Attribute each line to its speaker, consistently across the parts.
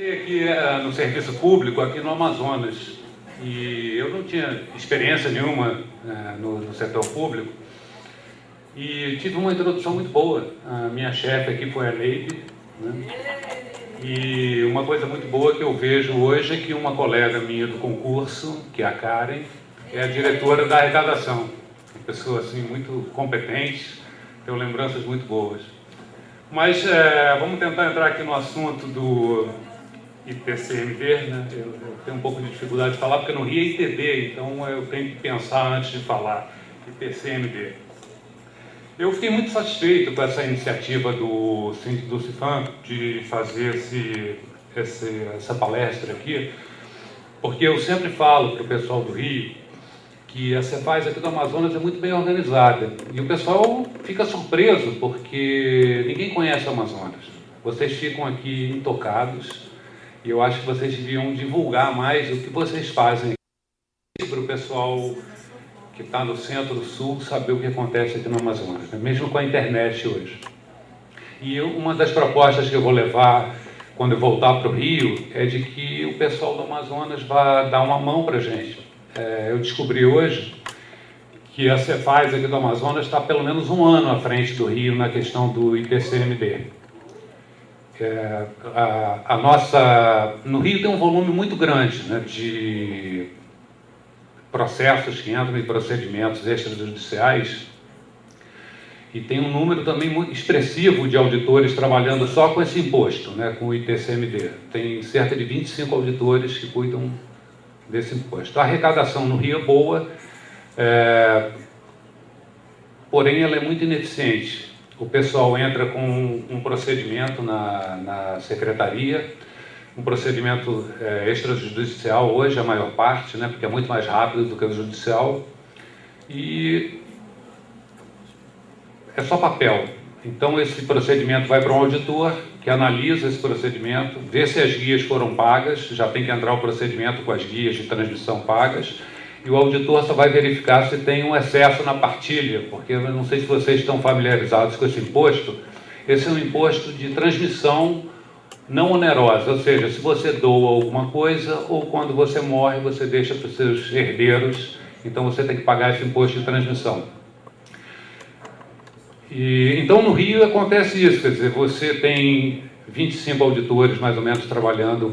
Speaker 1: Aqui no serviço público, aqui no Amazonas, e eu não tinha experiência nenhuma no setor público, e tive uma introdução muito boa. A minha chefe aqui foi a Neide, né? E uma coisa muito boa que eu vejo hoje é que uma colega minha do concurso, que é a Karen, é a diretora da arrecadação, uma pessoa assim muito competente, tenho lembranças muito boas. Mas vamos tentar entrar aqui no assunto do ITCMD, né? Eu tenho um pouco de dificuldade de falar porque no Rio é ITB, então eu tenho que pensar antes de falar ITCMD. Eu fiquei muito satisfeito com essa iniciativa do CIFAM de fazer essa palestra aqui, porque eu sempre falo para o pessoal do Rio que a Cefaz aqui do Amazonas é muito bem organizada. E o pessoal fica surpreso porque ninguém conhece o Amazonas. Vocês ficam aqui intocados e eu acho que vocês deviam divulgar mais o que vocês fazem para o pessoal que está no centro-sul saber o que acontece aqui no Amazonas, né? Mesmo com a internet hoje. E uma das propostas que eu vou levar quando eu voltar para o Rio é de que o pessoal do Amazonas vá dar uma mão para a gente. Eu descobri hoje que a Cefaz aqui do Amazonas está pelo menos um ano à frente do Rio na questão do ITCMD. No Rio tem um volume muito grande, né, de processos que entram em procedimentos extrajudiciais e tem um número também muito expressivo de auditores trabalhando só com esse imposto, né, com o ITCMD. Tem cerca de 25 auditores que cuidam desse imposto. A arrecadação no Rio é boa, porém ela é muito ineficiente. O pessoal entra com um procedimento na secretaria, um procedimento extrajudicial hoje, a maior parte, né, porque é muito mais rápido do que o judicial, e é só papel. Então esse procedimento vai para um auditor que analisa esse procedimento, vê se as guias foram pagas, já tem que entrar o procedimento com as guias de transmissão pagas, e o auditor só vai verificar se tem um excesso na partilha, porque eu não sei se vocês estão familiarizados com esse imposto. Esse é um imposto de transmissão não onerosa, ou seja, se você doa alguma coisa ou quando você morre você deixa para os seus herdeiros, então você tem que pagar esse imposto de transmissão. Então no Rio acontece isso, quer dizer, você tem 25 auditores mais ou menos trabalhando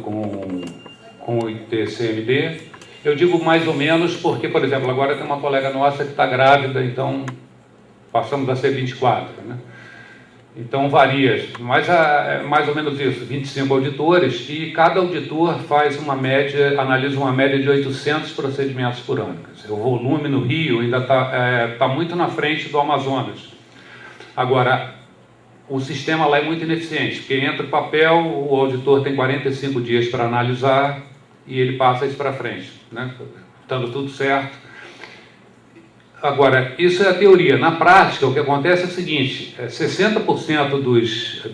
Speaker 1: com o ITCMD. Eu digo mais ou menos porque, por exemplo, agora tem uma colega nossa que está grávida, então passamos a ser 24, né? Então varia, mas é mais ou menos isso, 25 auditores, e cada auditor faz uma média, analisa uma média de 800 procedimentos por ano. Quer dizer, o volume no Rio ainda está muito na frente do Amazonas. Agora, o sistema lá é muito ineficiente, porque entra o papel, o auditor tem 45 dias para analisar e ele passa isso para frente, né? Estando tudo certo. Agora, isso é a teoria. Na prática, o que acontece é o seguinte, 60%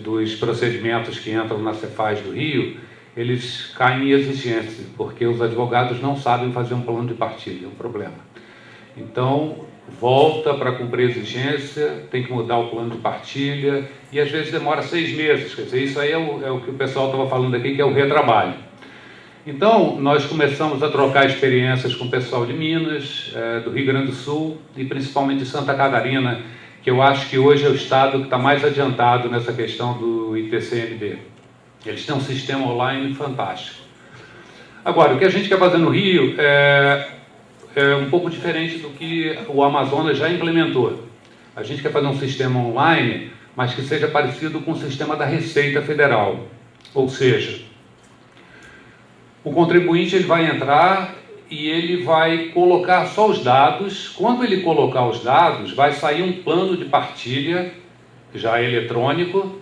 Speaker 1: dos procedimentos que entram na Cefaz do Rio, eles caem em exigência, porque os advogados não sabem fazer um plano de partilha, é um problema. Então, volta para cumprir a exigência, tem que mudar o plano de partilha, e às vezes demora 6 meses, quer dizer, isso aí é o que o pessoal estava falando aqui, que é o retrabalho. Então, nós começamos a trocar experiências com o pessoal de Minas, do Rio Grande do Sul, e principalmente de Santa Catarina, que eu acho que hoje é o estado que está mais adiantado nessa questão do ITCMD. Eles têm um sistema online fantástico. Agora, o que a gente quer fazer no Rio é um pouco diferente do que o Amazonas já implementou. A gente quer fazer um sistema online, mas que seja parecido com o sistema da Receita Federal. Ou seja, o contribuinte ele vai entrar e ele vai colocar só os dados. Quando ele colocar os dados, vai sair um plano de partilha, já eletrônico,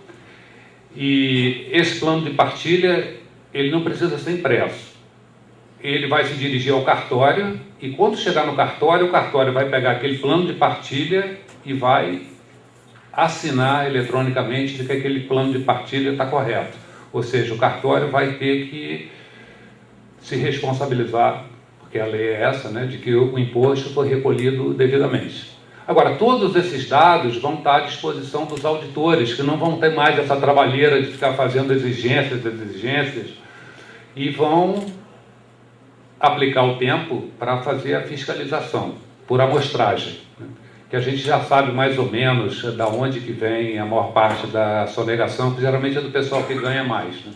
Speaker 1: e esse plano de partilha ele não precisa ser impresso. Ele vai se dirigir ao cartório e quando chegar no cartório, o cartório vai pegar aquele plano de partilha e vai assinar eletronicamente de que aquele plano de partilha está correto. Ou seja, o cartório vai ter que se responsabilizar, porque a lei é essa, né, de que o imposto foi recolhido devidamente. Agora, todos esses dados vão estar à disposição dos auditores, que não vão ter mais essa trabalheira de ficar fazendo exigências, e vão aplicar o tempo para fazer a fiscalização, por amostragem, né? Que a gente já sabe mais ou menos da onde que vem a maior parte da sonegação, que geralmente é do pessoal que ganha mais, né?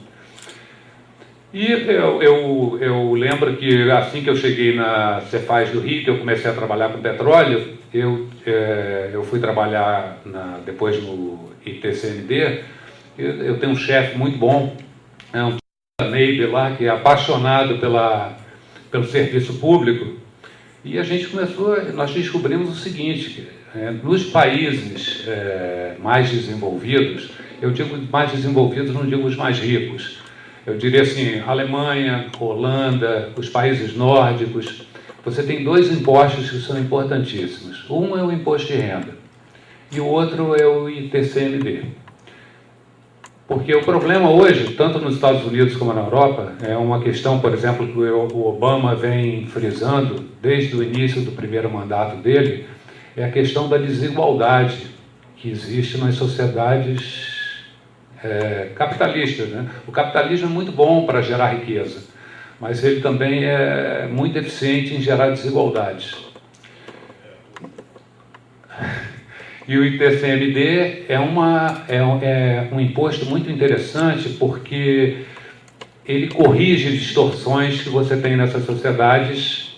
Speaker 1: E eu lembro que assim que eu cheguei na Cefaz do Rio, que eu comecei a trabalhar com petróleo, eu fui trabalhar depois no ITCMD. Eu tenho um chefe muito bom, um Neiber lá, que é apaixonado pelo serviço público, e nós descobrimos o seguinte: nos países mais desenvolvidos, eu digo mais desenvolvidos, não digo os mais ricos, eu diria assim, Alemanha, Holanda, os países nórdicos, você tem dois impostos que são importantíssimos. Um é o imposto de renda e o outro é o ITCMD. Porque o problema hoje, tanto nos Estados Unidos como na Europa, é uma questão, por exemplo, que o Obama vem frisando desde o início do primeiro mandato dele, é a questão da desigualdade que existe nas sociedades capitalistas, né? O capitalismo é muito bom para gerar riqueza, mas ele também é muito eficiente em gerar desigualdades. E o ITCMD é um imposto muito interessante porque ele corrige distorções que você tem nessas sociedades,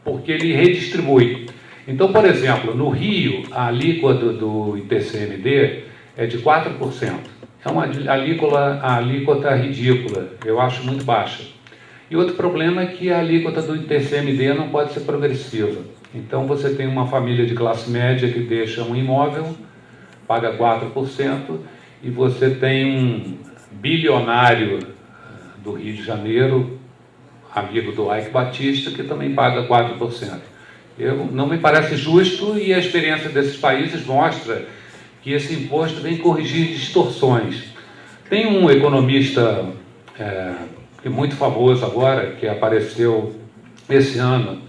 Speaker 1: porque ele redistribui. Então, por exemplo, no Rio, a alíquota do ITCMD é de 4%. É uma alíquota ridícula, eu acho muito baixa. E outro problema é que a alíquota do ITCMD não pode ser progressiva. Então, você tem uma família de classe média que deixa um imóvel, paga 4%, e você tem um bilionário do Rio de Janeiro, amigo do Ike Batista, que também paga 4%. Não me parece justo, e a experiência desses países mostra que esse imposto vem corrigir distorções. Tem um economista que é muito famoso agora, que apareceu esse ano,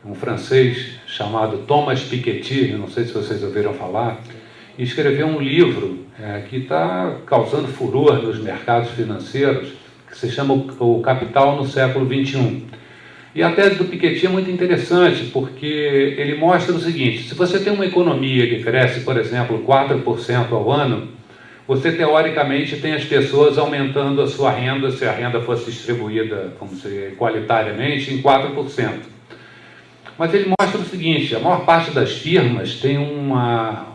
Speaker 1: um francês chamado Thomas Piketty, não sei se vocês ouviram falar, e escreveu um livro que está causando furor nos mercados financeiros, que se chama O Capital no Século XXI. E a tese do Piketty é muito interessante, porque ele mostra o seguinte: se você tem uma economia que cresce, por exemplo, 4% ao ano, você teoricamente tem as pessoas aumentando a sua renda, se a renda fosse distribuída, vamos dizer, igualitariamente, em 4%. Mas ele mostra o seguinte: a maior parte das firmas tem uma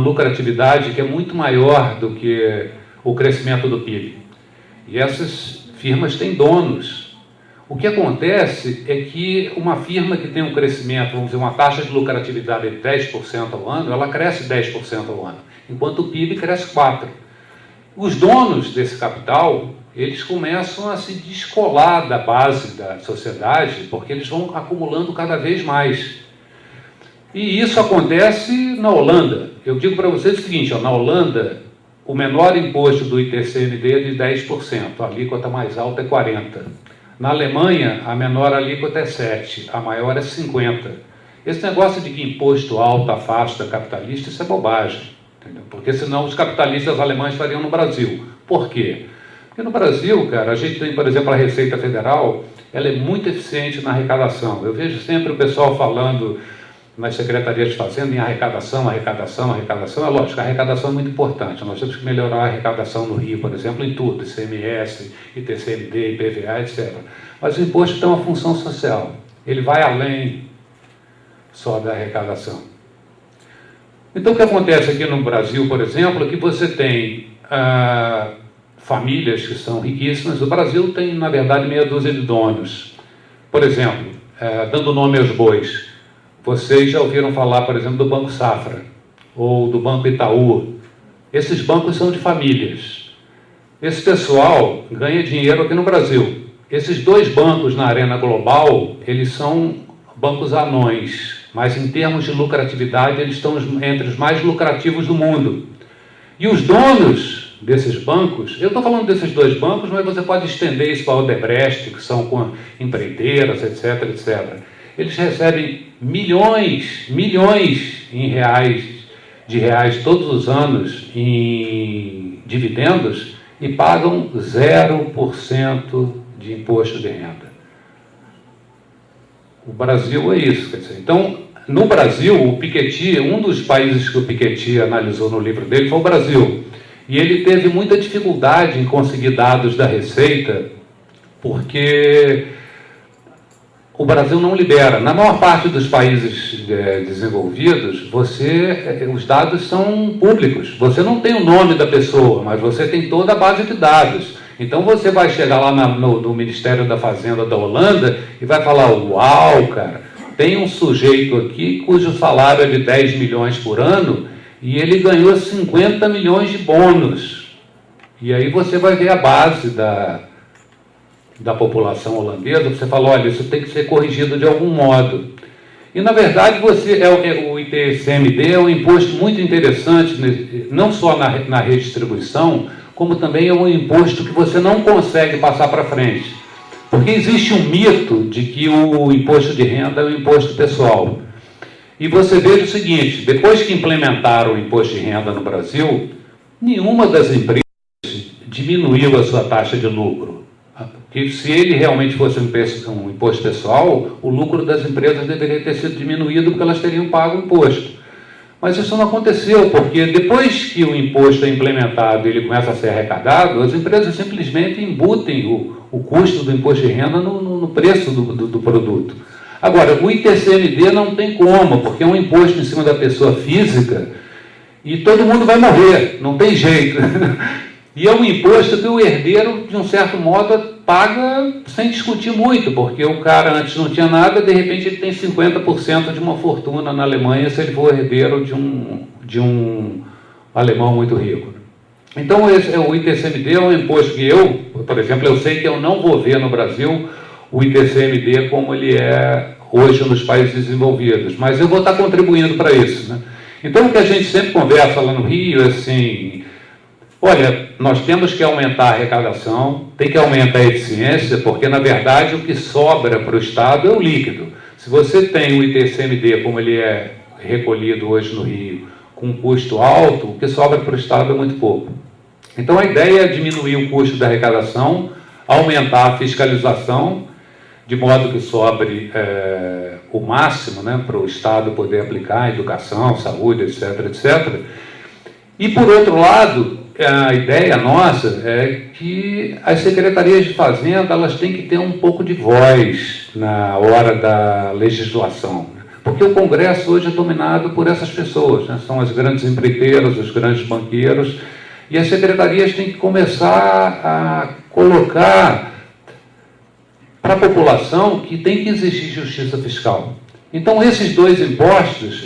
Speaker 1: lucratividade que é muito maior do que o crescimento do PIB. E essas firmas têm donos. O que acontece é que uma firma que tem um crescimento, vamos dizer, uma taxa de lucratividade de 10% ao ano, ela cresce 10% ao ano, enquanto o PIB cresce 4%. Os donos desse capital, eles começam a se descolar da base da sociedade, porque eles vão acumulando cada vez mais. E isso acontece na Holanda. Eu digo para vocês o seguinte: na Holanda, o menor imposto do ITCMD é de 10%, a alíquota mais alta é 40%. Na Alemanha, a menor alíquota é 7%, a maior é 50%. Esse negócio de que imposto alto afasta capitalista, isso é bobagem, entendeu? Porque senão os capitalistas alemães estariam no Brasil. Por quê? Porque no Brasil, cara, a gente tem, por exemplo, a Receita Federal, ela é muito eficiente na arrecadação. Eu vejo sempre o pessoal falando nas secretarias de fazenda em arrecadação. É lógico, a arrecadação é muito importante. Nós temos que melhorar a arrecadação no Rio, por exemplo, em tudo, ICMS, ITCMD, IPVA, etc. Mas o imposto tem uma função social. Ele vai além só da arrecadação. Então, o que acontece aqui no Brasil, por exemplo, é que você tem famílias que são riquíssimas. O Brasil tem, na verdade, meia dúzia de donos. Por exemplo, dando nome aos bois, vocês já ouviram falar, por exemplo, do Banco Safra ou do Banco Itaú. Esses bancos são de famílias. Esse pessoal ganha dinheiro aqui no Brasil. Esses dois bancos na arena global, eles são bancos anões, mas em termos de lucratividade, eles estão entre os mais lucrativos do mundo. E os donos desses bancos, eu estou falando desses dois bancos, mas você pode estender isso para a Odebrecht, que são com empreiteiras, etc, etc. Eles recebem milhões de reais todos os anos em dividendos, e pagam 0% de imposto de renda. O Brasil é isso, quer dizer, então, no Brasil, o Piketty, um dos países que o Piketty analisou no livro dele foi o Brasil, e ele teve muita dificuldade em conseguir dados da Receita, porque o Brasil não libera. Na maior parte dos países desenvolvidos, os dados são públicos. Você não tem o nome da pessoa, mas você tem toda a base de dados. Então você vai chegar lá no Ministério da Fazenda da Holanda e vai falar, uau, cara, tem um sujeito aqui cujo salário é de 10 milhões por ano e ele ganhou 50 milhões de bônus. E aí você vai ver a base da população holandesa, você fala, olha, isso tem que ser corrigido de algum modo. E, na verdade, o ITCMD é um imposto muito interessante, não só na redistribuição, como também é um imposto que você não consegue passar para frente. Porque existe um mito de que o imposto de renda é um imposto pessoal. E você veja o seguinte, depois que implementaram o imposto de renda no Brasil, nenhuma das empresas diminuiu a sua taxa de lucro. Que se ele realmente fosse um imposto pessoal, o lucro das empresas deveria ter sido diminuído porque elas teriam pago o imposto. Mas isso não aconteceu, porque depois que o imposto é implementado e ele começa a ser arrecadado, as empresas simplesmente embutem o custo do imposto de renda no preço do produto. Agora, o ITCMD não tem como, porque é um imposto em cima da pessoa física e todo mundo vai morrer, não tem jeito. E é um imposto que o herdeiro, de um certo modo, paga sem discutir muito, porque o cara antes não tinha nada, de repente ele tem 50% de uma fortuna na Alemanha se ele for herdeiro de um alemão muito rico. Então, o ITCMD é um imposto que por exemplo, eu sei que eu não vou ver no Brasil o ITCMD como ele é hoje nos países desenvolvidos, mas eu vou estar contribuindo para isso, né? Então, o que a gente sempre conversa lá no Rio é assim, olha, nós temos que aumentar a arrecadação, tem que aumentar a eficiência, porque, na verdade, o que sobra para o Estado é o líquido. Se você tem o ITCMD, como ele é recolhido hoje no Rio, com um custo alto, o que sobra para o Estado é muito pouco. Então, a ideia é diminuir o custo da arrecadação, aumentar a fiscalização, de modo que sobre o máximo, né, para o Estado poder aplicar educação, saúde, etc., etc. E, por outro lado, a ideia nossa é que as secretarias de Fazenda elas têm que ter um pouco de voz na hora da legislação, porque o Congresso hoje é dominado por essas pessoas, né? São as grandes empreiteiras, os grandes banqueiros, e as secretarias têm que começar a colocar para a população que tem que existir justiça fiscal. Então, esses dois impostos,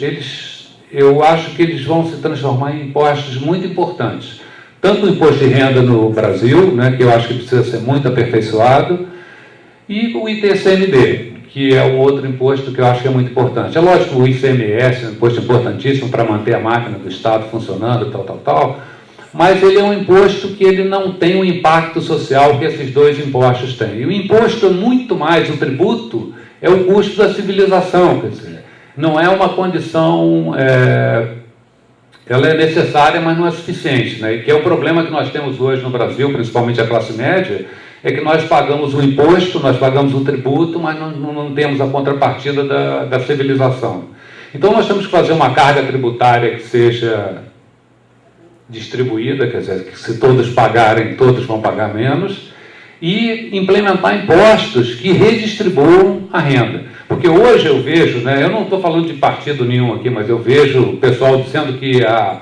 Speaker 1: eu acho que eles vão se transformar em impostos muito importantes. Tanto o imposto de renda no Brasil, né, que eu acho que precisa ser muito aperfeiçoado, e o ITCMD, que é um outro imposto que eu acho que é muito importante. É lógico que o ICMS é um imposto importantíssimo para manter a máquina do Estado funcionando, tal, mas ele é um imposto que ele não tem o impacto social que esses dois impostos têm. E o imposto é muito mais, o tributo é o custo da civilização, quer dizer, não é uma condição... ela é necessária, mas não é suficiente, né? E que é o problema que nós temos hoje no Brasil, principalmente a classe média, é que nós pagamos o imposto, nós pagamos o tributo, mas não temos a contrapartida da civilização. Então, nós temos que fazer uma carga tributária que seja distribuída, quer dizer, que se todos pagarem, todos vão pagar menos, e implementar impostos que redistribuam a renda. Porque hoje eu vejo, né, eu não estou falando de partido nenhum aqui, mas eu vejo o pessoal dizendo que a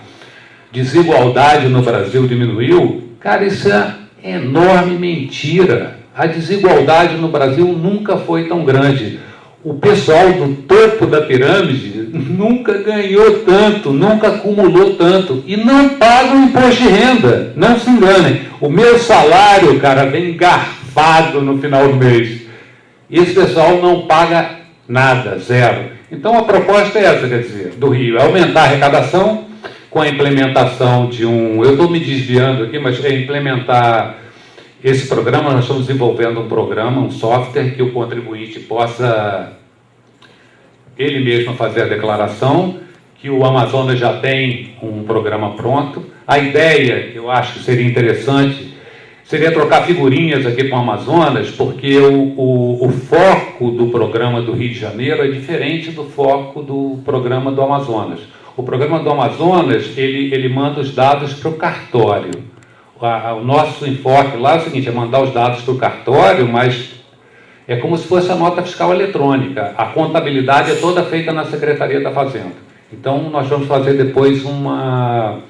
Speaker 1: desigualdade no Brasil diminuiu. Cara, isso é enorme mentira. A desigualdade no Brasil nunca foi tão grande. O pessoal do topo da pirâmide nunca ganhou tanto, nunca acumulou tanto e não paga o imposto de renda. Não se enganem. O meu salário, cara, vem garfado no final do mês. Esse pessoal não paga nada, zero. Então a proposta é essa, quer dizer, do Rio, é aumentar a arrecadação com a implementação de eu estou me desviando aqui, mas é implementar esse programa. Nós estamos desenvolvendo um programa, um software que o contribuinte possa ele mesmo fazer a declaração, que o Amazonas já tem um programa pronto. A ideia, que eu acho que seria interessante, seria trocar figurinhas aqui com o Amazonas, porque o foco do programa do Rio de Janeiro é diferente do foco do programa do Amazonas. O programa do Amazonas, ele manda os dados para o cartório. O nosso enfoque lá é o seguinte, é mandar os dados para o cartório, mas é como se fosse a nota fiscal eletrônica. A contabilidade é toda feita na Secretaria da Fazenda. Então, nós vamos fazer depois uma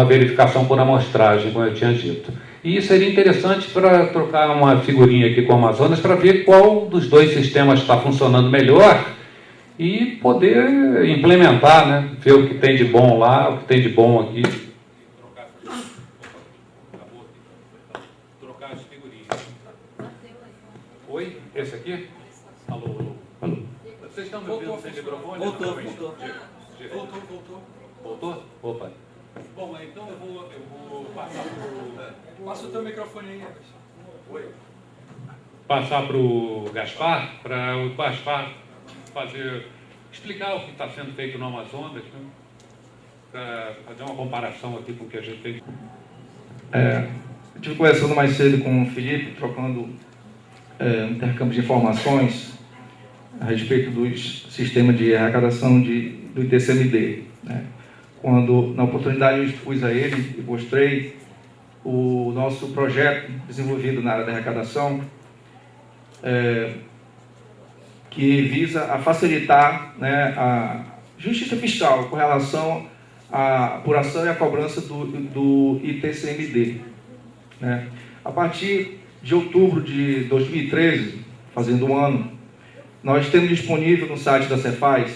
Speaker 1: verificação por amostragem, como eu tinha dito. E seria interessante para trocar uma figurinha aqui com o Amazonas para ver qual dos dois sistemas está funcionando melhor e poder implementar, né? Ver o que tem de bom lá, o que tem de bom aqui. Trocar as figurinhas. Oi? Esse aqui? Alô? Vocês estão me ouvindo sem microfone? Voltou. Voltou? Opa. Bom, então eu vou passar para o...
Speaker 2: Passa o teu microfone aí.
Speaker 1: Oi. Passar para o Gaspar, para o Gaspar explicar o que está sendo feito no Amazonas, né? Para fazer uma comparação aqui com o que a gente fez.
Speaker 2: Eu estive conversando mais cedo com o Felipe, trocando um intercâmbio de informações a respeito dos sistemas de arrecadação do ITCMD, né? Quando, na oportunidade, eu expus a ele e mostrei o nosso projeto desenvolvido na área da arrecadação, que visa a facilitar, né, a justiça fiscal com relação à apuração e à cobrança do ITCMD, né? A partir de outubro de 2013, fazendo um ano, nós temos disponível no site da Cefaz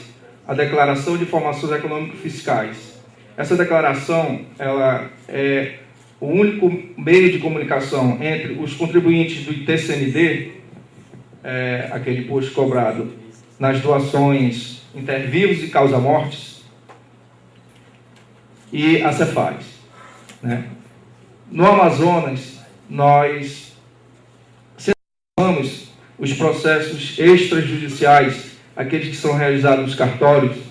Speaker 2: a Declaração de Informações Econômico-Fiscais. Essa declaração, ela é o único meio de comunicação entre os contribuintes do ITCMD, aquele imposto cobrado nas doações inter-vivos e causa-mortes, e a Cefaz, né? No Amazonas, nós centramos os processos extrajudiciais, aqueles que são realizados nos cartórios,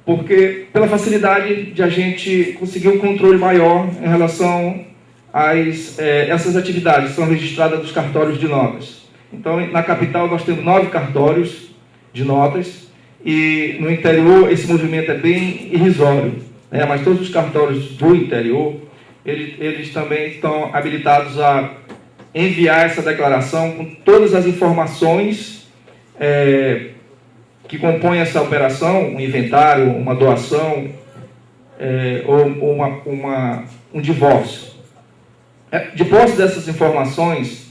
Speaker 2: porque pela facilidade de a gente conseguir um controle maior em relação a essas atividades que são registradas nos cartórios de notas. Então, na capital nós temos 9 cartórios de notas e no interior esse movimento é bem irrisório, né? Mas todos os cartórios do interior, eles também estão habilitados a enviar essa declaração com todas as informações que compõem essa operação, um inventário, uma doação ou um divórcio. De posse dessas informações,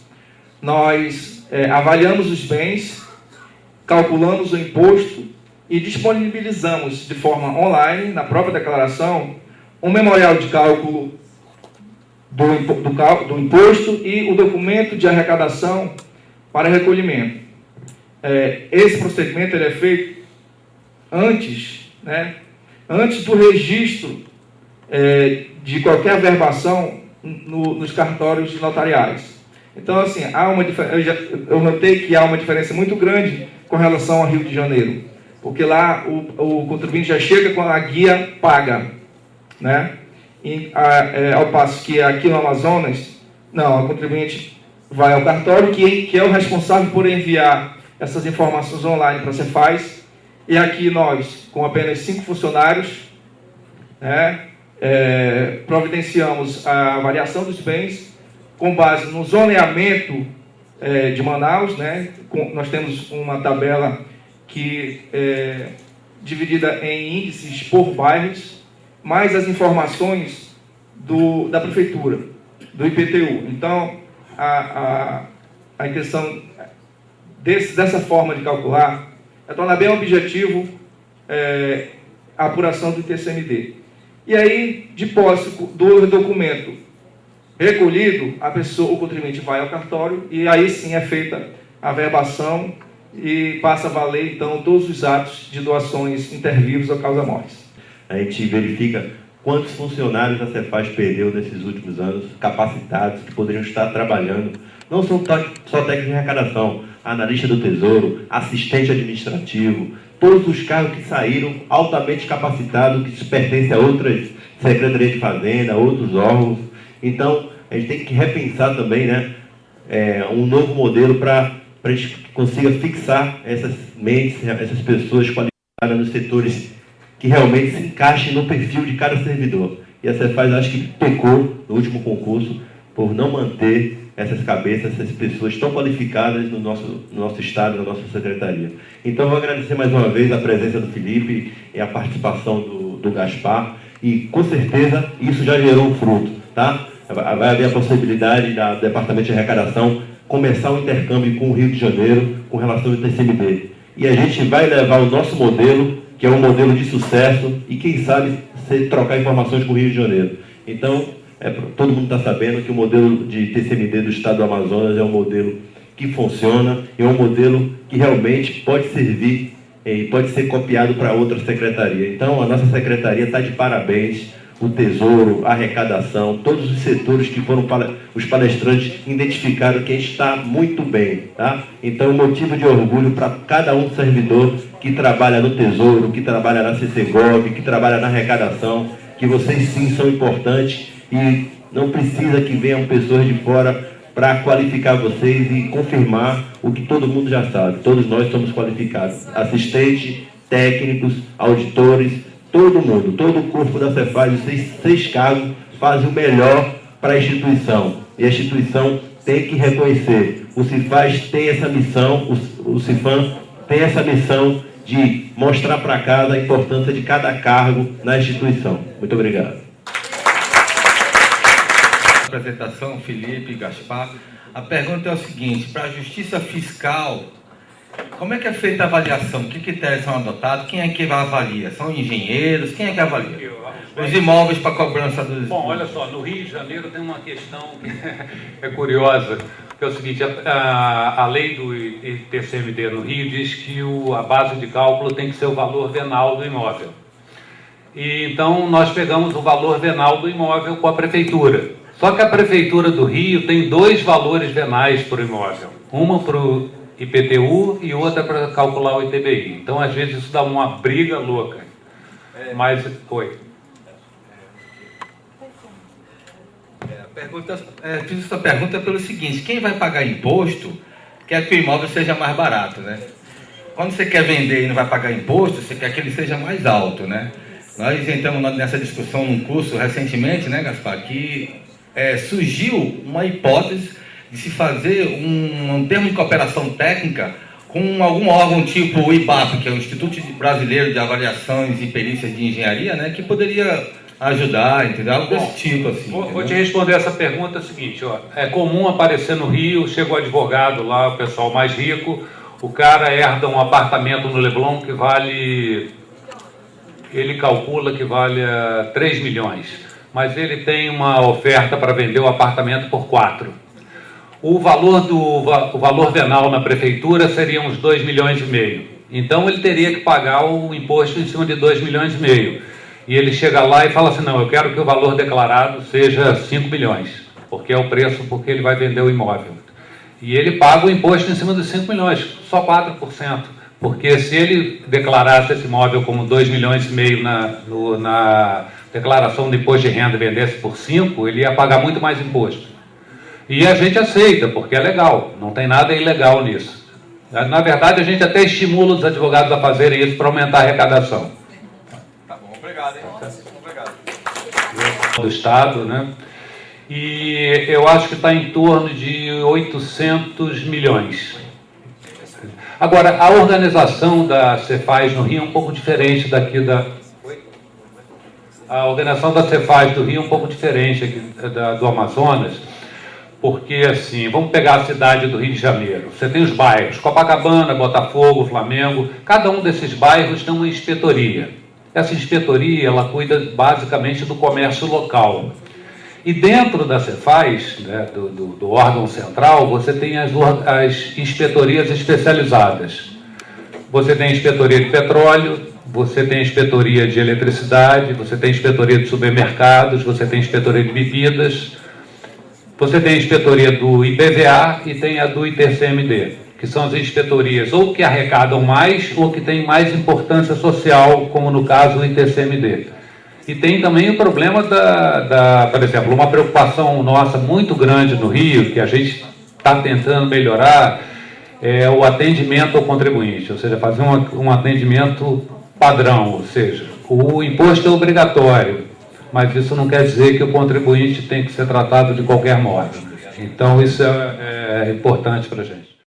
Speaker 2: nós avaliamos os bens, calculamos o imposto e disponibilizamos de forma online, na própria declaração, um memorial de cálculo do imposto e o documento de arrecadação para recolhimento. Esse procedimento ele é feito antes, né, antes do registro de qualquer averbação nos cartórios notariais. Então, assim, eu notei que há uma diferença muito grande com relação ao Rio de Janeiro, porque lá o contribuinte já chega com a guia paga, né? Ao passo que aqui no Amazonas, não, o contribuinte vai ao cartório, que é o responsável por enviar essas informações online para a Cefaz, e aqui nós, com apenas 5 funcionários, né, providenciamos a avaliação dos bens com base no zoneamento de Manaus, né? Nós temos uma tabela que dividida em índices por bairros, mais as informações da prefeitura, do IPTU. Então, a intenção dessa forma de calcular é tornar bem objetivo a apuração do ITCMD. E aí, de posse do documento recolhido, o contribuinte vai ao cartório e aí sim é feita a averbação e passa a valer, então, todos os atos de doações inter-vivos ou causa-mortes.
Speaker 3: A gente verifica quantos funcionários a Cefaz perdeu nesses últimos anos, capacitados, que poderiam estar trabalhando. Não são só técnicos de arrecadação, analista do Tesouro, assistente administrativo, todos os cargos que saíram altamente capacitados, que pertencem a outras secretarias de Fazenda, outros órgãos. Então, a gente tem que repensar também, né, um novo modelo para a gente consiga fixar essas mentes, essas pessoas qualificadas nos setores que realmente se encaixem no perfil de cada servidor. E a Cefaz acho que pecou no último concurso por não manter essas cabeças, essas pessoas tão qualificadas no nosso estado, na nossa secretaria. Então, eu vou agradecer mais uma vez a presença do Felipe e a participação do Gaspar, e com certeza isso já gerou um fruto, tá? Vai haver a possibilidade do Departamento de Arrecadação começar um intercâmbio com o Rio de Janeiro com relação ao TCMD. E a gente vai levar o nosso modelo, que é um modelo de sucesso, e quem sabe trocar informações com o Rio de Janeiro. Então, todo mundo está sabendo que o modelo de TCMD do Estado do Amazonas é um modelo que funciona, é um modelo que realmente pode servir e pode ser copiado para outra secretaria. Então, a nossa secretaria está de parabéns, o Tesouro, a arrecadação, todos os setores que foram os palestrantes identificaram que a gente está muito bem, tá? Então, motivo de orgulho para cada um servidor que trabalha no Tesouro, que trabalha na CCGOV, que trabalha na arrecadação, que vocês sim são importantes e não precisa que venham pessoas de fora para qualificar vocês e confirmar o que todo mundo já sabe. Todos nós somos qualificados. Assistentes, técnicos, auditores, todo mundo, todo o corpo da Cefaz, os seis cargos fazem o melhor para a instituição. E a instituição tem que reconhecer. O Cefaz tem essa missão, o Cifam tem essa missão de mostrar para casa a importância de cada cargo na instituição. Muito obrigado.
Speaker 4: Apresentação, Felipe, Gaspar. A pergunta é o seguinte: para a Justiça Fiscal, como é que é feita a avaliação? Que critérios são adotados? Quem é que avalia? São engenheiros? Quem é que avalia? Os imóveis para cobrança dos...
Speaker 1: Bom, olha só, no Rio de Janeiro tem uma questão que é curiosa, que é o seguinte: a lei do ITCMD no Rio diz que a base de cálculo tem que ser o valor venal do imóvel. E então nós pegamos o valor venal do imóvel com a prefeitura. Só que a Prefeitura do Rio tem dois valores venais para o imóvel. Uma para o IPTU e outra para calcular o ITBI. Então, às vezes, isso dá uma briga louca. Mas, oi.
Speaker 4: Fiz essa pergunta pelo seguinte: quem vai pagar imposto quer que o imóvel seja mais barato, né? Quando você quer vender e não vai pagar imposto, você quer que ele seja mais alto, né? Nós entramos nessa discussão num curso recentemente, né, Gaspar, que surgiu uma hipótese de se fazer um termo de cooperação técnica com algum órgão tipo o IBAP, que é o Instituto Brasileiro de Avaliações e Perícias de Engenharia, né, que poderia ajudar, entendeu? Algo desse tipo, assim.
Speaker 1: Vou te responder essa pergunta seguinte, ó. É comum aparecer no Rio, chega o advogado lá, o pessoal mais rico, o cara herda um apartamento no Leblon que vale, ele calcula que vale 3 milhões. Mas ele tem uma oferta para vender o apartamento por 4. O valor venal na prefeitura seria uns 2,5 milhões. Então ele teria que pagar o imposto em cima de 2,5 milhões. E ele chega lá e fala assim: não, eu quero que o valor declarado seja 5 milhões, porque é o preço porque ele vai vender o imóvel. E ele paga o imposto em cima dos 5 milhões, só 4%. Porque se ele declarasse esse imóvel como 2,5 milhões na declaração de imposto de renda e vendesse por 5, ele ia pagar muito mais imposto. E a gente aceita, porque é legal, não tem nada ilegal nisso. Na verdade, a gente até estimula os advogados a fazerem isso para aumentar a arrecadação.
Speaker 4: Tá bom, obrigado, hein? Obrigado.
Speaker 1: Do Estado, né? E eu acho que está em torno de 800 milhões. Agora, a organização da Cefaz no Rio é um pouco diferente daqui A organização da Cefaz do Rio é um pouco diferente aqui do Amazonas, porque, assim, vamos pegar a cidade do Rio de Janeiro. Você tem os bairros, Copacabana, Botafogo, Flamengo. Cada um desses bairros tem uma inspetoria. Essa inspetoria, ela cuida basicamente do comércio local. E dentro da Cefaz, né, do órgão central, você tem as inspetorias especializadas. Você tem a inspetoria de petróleo, você tem a inspetoria de eletricidade, você tem a inspetoria de supermercados, você tem a inspetoria de bebidas, você tem a inspetoria do IPVA e tem a do ITCMD, que são as inspetorias ou que arrecadam mais ou que têm mais importância social, como no caso o ITCMD. E tem também o problema por exemplo, uma preocupação nossa muito grande no Rio, que a gente está tentando melhorar, é o atendimento ao contribuinte, ou seja, fazer um atendimento padrão, ou seja, o imposto é obrigatório, mas isso não quer dizer que o contribuinte tem que ser tratado de qualquer modo. Então, isso é importante para a gente.